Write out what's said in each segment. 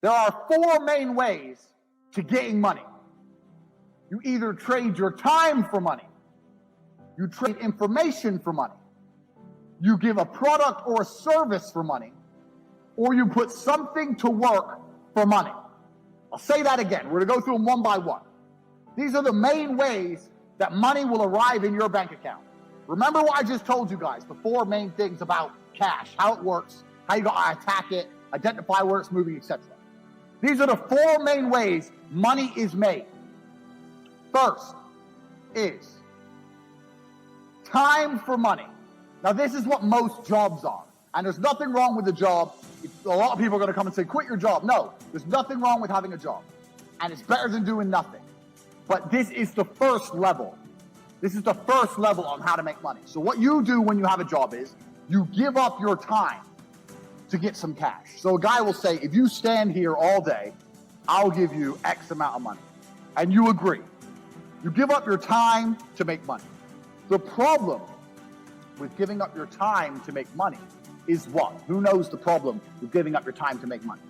There are four main ways to getting money. You either trade your time for money, you trade information for money, you give a product or a service for money, or you put something to work for money. I'll say that again. We're going to go through them one by one. These are the main ways that money will arrive in your bank account. Remember what I just told you guys, the four main things about cash, how it works, how you gotta attack it, identify where it's moving, etc. These are the four main ways money is made. First is time for money. Now this is what most jobs are. And there's nothing wrong with the job. A lot of people are going to come and say, quit your job. No, there's nothing wrong with having a job. And it's better than doing nothing. But this is the first level. This is the first level on how to make money. So what you do when you have a job is you give up your time to get some cash. So a guy will say, if you stand here all day, I'll give you X amount of money. And you agree. You give up your time to make money. The problem with giving up your time to make money is what? Who knows the problem with giving up your time to make money?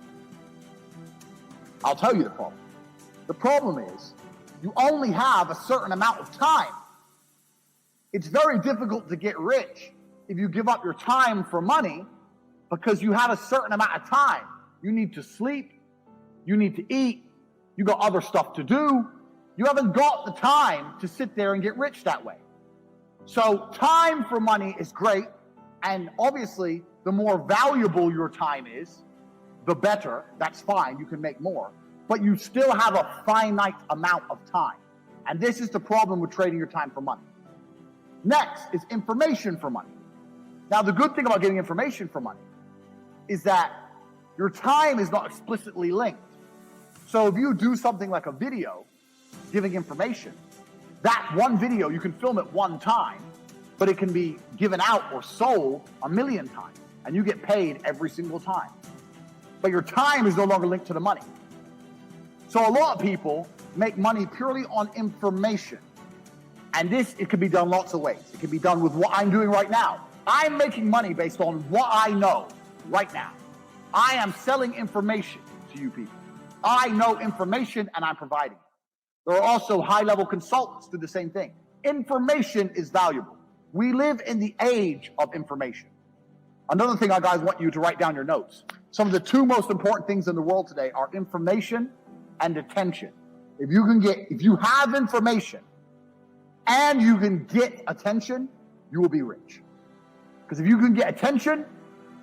I'll tell you the problem. The problem is you only have a certain amount of time. It's very difficult to get rich if you give up your time for money because you have a certain amount of time. You need to sleep, you need to eat, you got other stuff to do. You haven't got the time to sit there and get rich that way. So time for money is great, and obviously the more valuable your time is, the better. That's fine, you can make more, but you still have a finite amount of time. And this is the problem with trading your time for money. Next is information for money. Now the good thing about getting information for money is that your time is not explicitly linked. So if you do something like a video giving information, that one video, you can film it one time, but it can be given out or sold 1,000,000 times, and you get paid every single time. But your time is no longer linked to the money. So a lot of people make money purely on information. And this, it can be done lots of ways. It can be done with what I'm doing right now. I'm making money based on what I know right now. I am selling information to you people. I know information and I'm providing it. There are also high-level consultants who do the same thing. Information is valuable. We live in the age of information. Another thing I guys want you to write down your notes. Some of the two most important things in the world today are information and attention. If you have information and you can get attention, you will be rich. Because if you can get attention,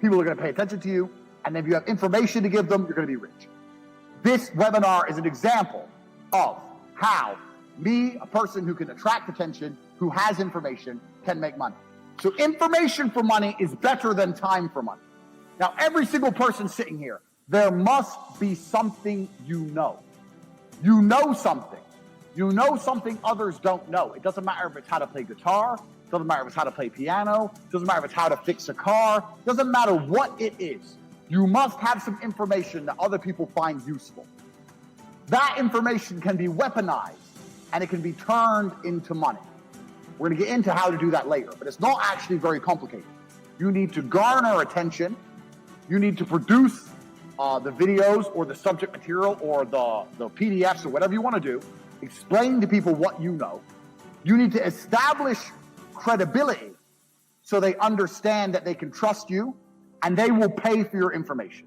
people are going to pay attention to you. And if you have information to give them, you're going to be rich. This webinar is an example of how me, a person who can attract attention, who has information, can make money. So information for money is better than time for money. Now, every single person sitting here, there must be something you know. You know something. You know something others don't know. It doesn't matter if it's how to play guitar. It doesn't matter if it's how to play piano. It doesn't matter if it's how to fix a car. It doesn't matter what it is. You must have some information that other people find useful. That information can be weaponized and it can be turned into money. We're going to get into how to do that later, but it's not actually very complicated. You need to garner attention. You need to produce the videos or the subject material or the PDFs or whatever you want to do, explain to people what you know. You need to establish credibility so they understand that they can trust you and they will pay for your information.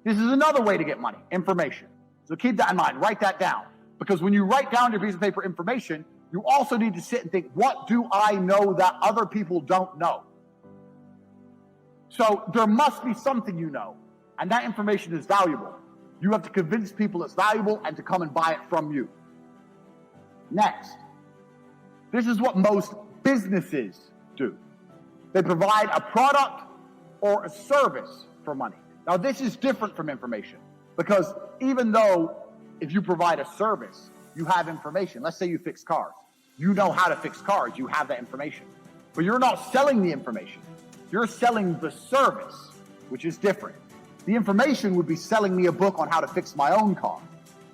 This is another way to get money, information. So keep that in mind, write that down. Because when you write down your piece of paper information, you also need to sit and think, what do I know that other people don't know? So there must be something you know, and that information is valuable. You have to convince people it's valuable and to come and buy it from you. Next, this is what most businesses do. They provide a product or a service for money. Now this is different from information because even though if you provide a service, you have information. Let's say you fix cars. You know how to fix cars. You have that information. But you're not selling the information. You're selling the service, which is different. The information would be selling me a book on how to fix my own car.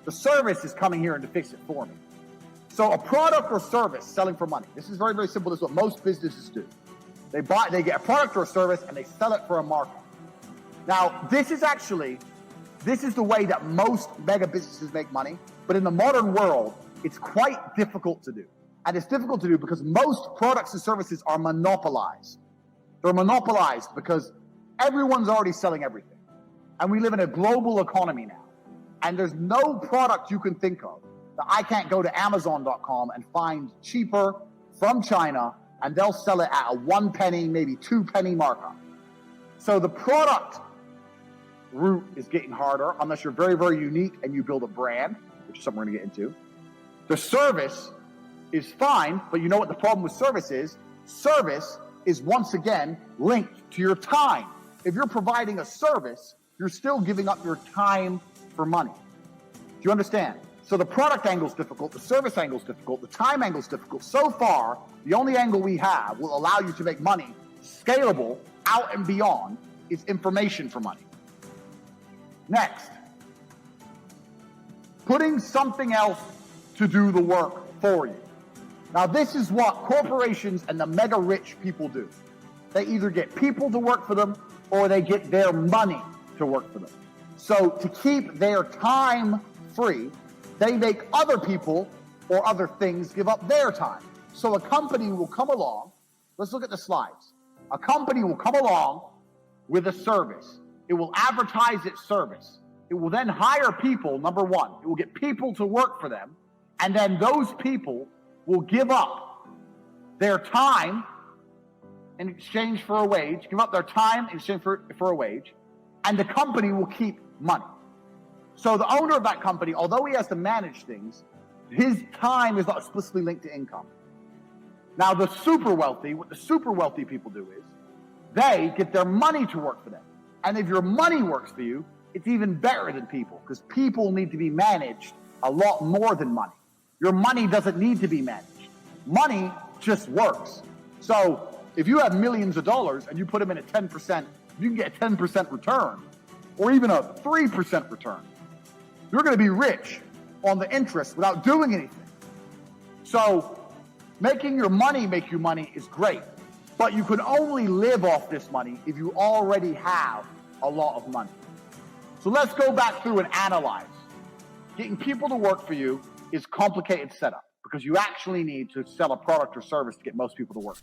The service is coming here and to fix it for me. So a product or service selling for money. This is very, very simple. This is what most businesses do. They get a product or a service and they sell it for a markup. Now, this is actually This is the way that most mega businesses make money, but in the modern world, it's quite difficult to do. And it's difficult to do because most products and services are monopolized. They're monopolized because everyone's already selling everything. And we live in a global economy now. And there's no product you can think of that I can't go to Amazon.com and find cheaper from China, and they'll sell it at a 1 penny, maybe 2 penny markup. So the product route is getting harder unless you're very, very unique and you build a brand, which is something we're gonna get into. The service is fine, but you know what the problem with service is? Service is once again linked to your time. If you're providing a service, you're still giving up your time for money. Do you understand? So the product angle is difficult, the service angle is difficult, the time angle is difficult. So far, the only angle we have will allow you to make money scalable out and beyond is information for money. Next, putting something else to do the work for you. Now, this is what corporations and the mega rich people do. They either get people to work for them or they get their money to work for them. So to keep their time free, they make other people or other things give up their time. So a company will come along. Let's look at the slides. A company will come along with a service. It will advertise its service. It will then hire people, number one. It will get people to work for them. And then those people will give up their time in exchange for a wage, give up their time in exchange for a wage, and the company will keep money. So the owner of that company, although he has to manage things, his time is not explicitly linked to income. Now the super wealthy, what the super wealthy people do is, they get their money to work for them. And if your money works for you, it's even better than people, because people need to be managed a lot more than money. Your money doesn't need to be managed. Money just works. So if you have millions of dollars and you put them in a 10%, you can get a 10% return, or even a 3% return. You're going to be rich on the interest without doing anything. So making your money make you money is great, but you can only live off this money if you already have a lot of money. So let's go back through and analyze. Getting people to work for you is complicated setup because you actually need to sell a product or service to get most people to work.